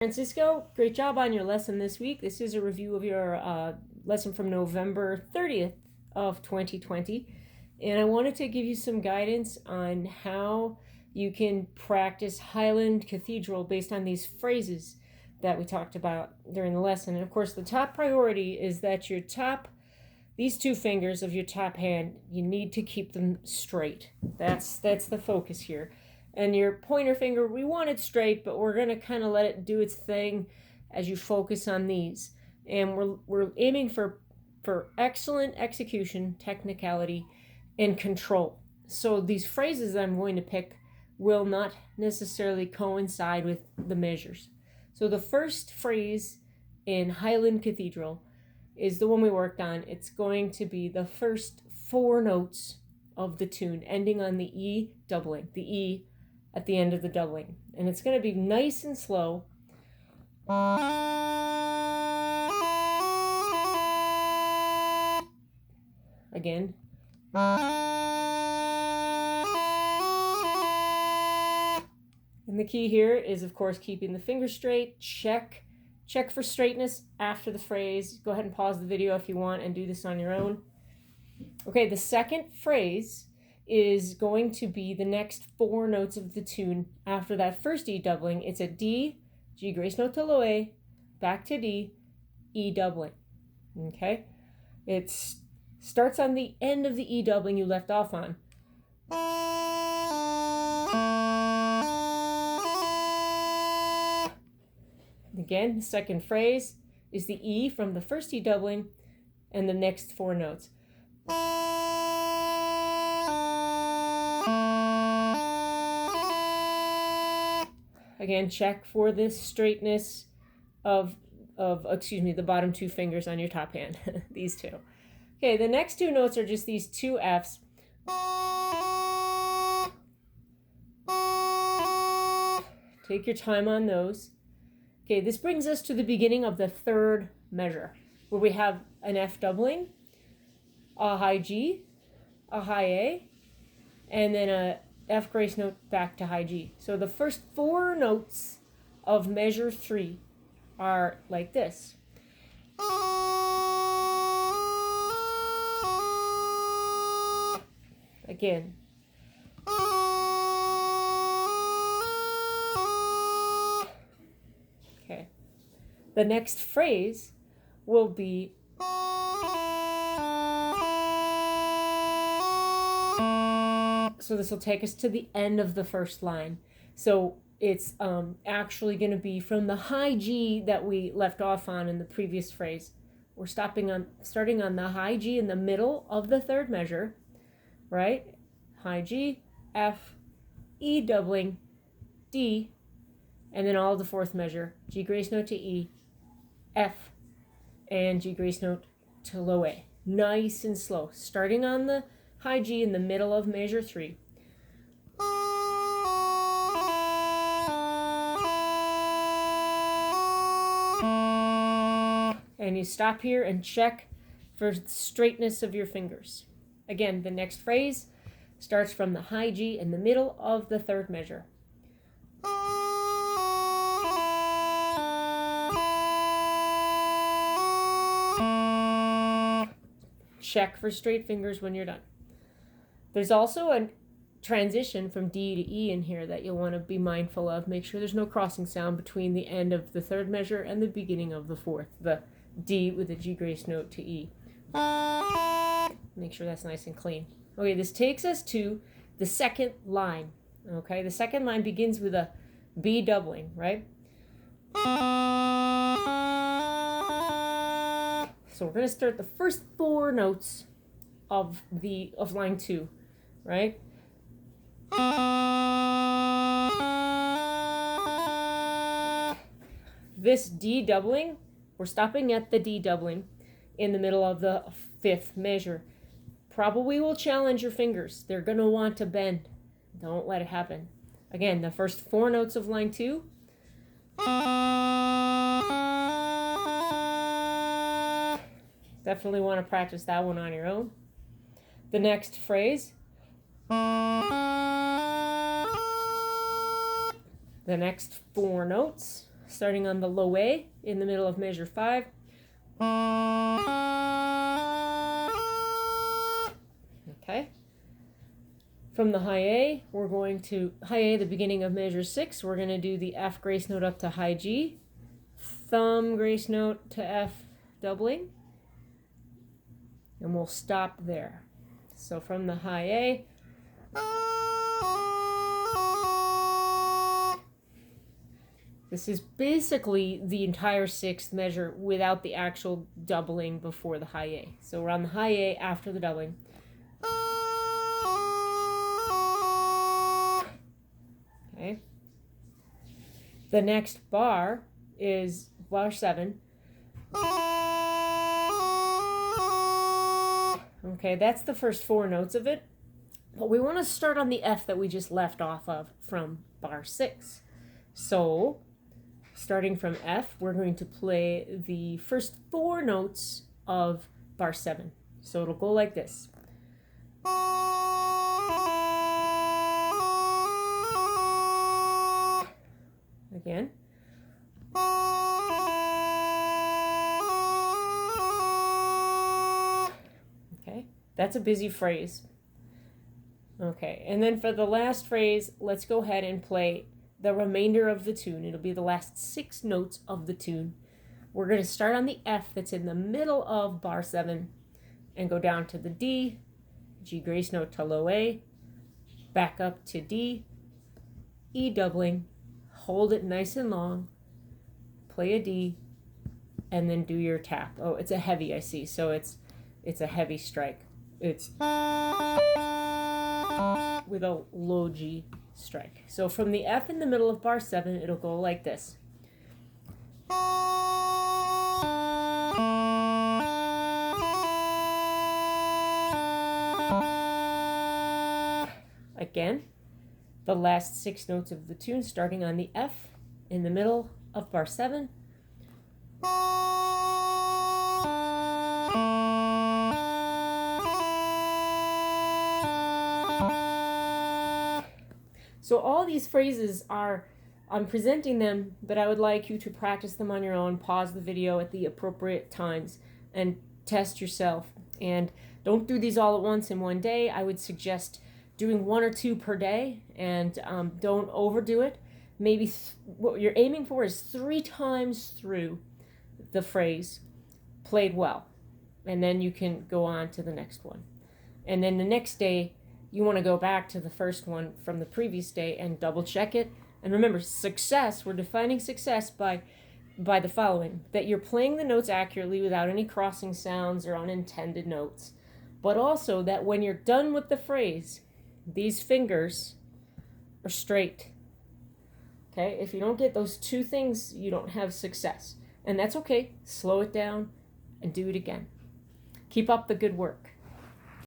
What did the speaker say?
Francisco, great job on your lesson this week. This is a review of your lesson from November 30th of 2020. And I wanted to give you some guidance on how you can practice Highland Cathedral based on these phrases that we talked about during the lesson. And of course, the top priority is that these two fingers of your top hand, you need to keep them straight. That's the focus here. And your pointer finger, we want it straight, but we're going to kind of let it do its thing as you focus on these. And we're aiming for excellent execution, technicality, and control. So these phrases that I'm going to pick will not necessarily coincide with the measures. So the first phrase in Highland Cathedral is the one we worked on. It's going to be the first four notes of the tune, ending on the E doubling, the E at the end of the doubling. And it's going to be nice and slow. Again. And the key here is, of course, keeping the fingers straight. Check for straightness after the phrase. Go ahead and pause the video if you want and do this on your own. Okay, the second phrase is going to be the next four notes of the tune after that first E doubling. It's a D, G grace note to low A, back to D, E doubling. Okay? It starts on the end of the E doubling you left off on. Again, the second phrase is the E from the first E doubling and the next four notes. Again, check for the straightness of the bottom two fingers on your top hand. These two. Okay, the next two notes are just these two Fs. Take your time on those. Okay, this brings us to the beginning of the third measure, where we have an F doubling, a high G, a high A, and then a F grace note back to high G. So the first four notes of measure 3 are like this. Again. Okay. The next phrase will be so this will take us to the end of the first line. So it's actually going to be from the high G that we left off on in the previous phrase. We're starting on the high G in the middle of the third measure, right? High G, F, E doubling, D, and then all of the fourth measure, G grace note to E, F, and G grace note to low A. Nice and slow. Starting on the high G in the middle of measure 3. And you stop here and check for straightness of your fingers. Again, the next phrase starts from the high G in the middle of the third measure. Check for straight fingers when you're done. There's also a transition from D to E in here that you'll want to be mindful of. Make sure there's no crossing sound between the end of the third measure and the beginning of the fourth. The D with a G grace note to E. Make sure that's nice and clean. Okay, this takes us to the second line. Okay, the second line begins with a B doubling, right? So we're going to start the first four notes of line 2, right? This D doubling, we're stopping at the D doubling in the middle of the fifth measure. Probably will challenge your fingers. They're going to want to bend. Don't let it happen. Again, the first four notes of line 2. Definitely want to practice that one on your own. The next phrase. The next four notes starting on the low A in the middle of measure 5. Okay. From the high A, we're going to high A, the beginning of measure 6, we're going to do the F grace note up to high G, thumb grace note to F doubling, and we'll stop there. So from the high A, this is basically the entire 6th measure without the actual doubling before the high A. So we're on the high A after the doubling. Okay. The next bar is bar 7. Okay, that's the first 4 notes of it. But we want to start on the F that we just left off of from bar 6. So, starting from F, we're going to play the first 4 notes of bar 7. So it'll go like this. Again. Okay, that's a busy phrase. Okay, and then for the last phrase, let's go ahead and play the remainder of the tune. It'll be the last 6 notes of the tune. We're going to start on the F that's in the middle of bar 7 and go down to the D, G grace note to low A, back up to D, E doubling, hold it nice and long, play a D, and then do your tap. Oh, it's a heavy, I see, so it's a heavy strike. It's with a low G strike. So from the F in the middle of bar 7, it'll go like this. Again, the last 6 notes of the tune starting on the F in the middle of bar 7. So all these phrases I'm presenting them, but I would like you to practice them on your own, pause the video at the appropriate times, and test yourself. And don't do these all at once in one day. I would suggest doing 1 or 2 per day, and don't overdo it. Maybe what you're aiming for is 3 times through the phrase played well, and then you can go on to the next one. And then the next day, you want to go back to the first one from the previous day and double check it. And remember, success, we're defining success by the following: that you're playing the notes accurately without any crossing sounds or unintended notes, but also that when you're done with the phrase, these fingers are straight. Okay, if you don't get those 2 things, you don't have success. And that's okay. Slow it down and do it again. Keep up the good work.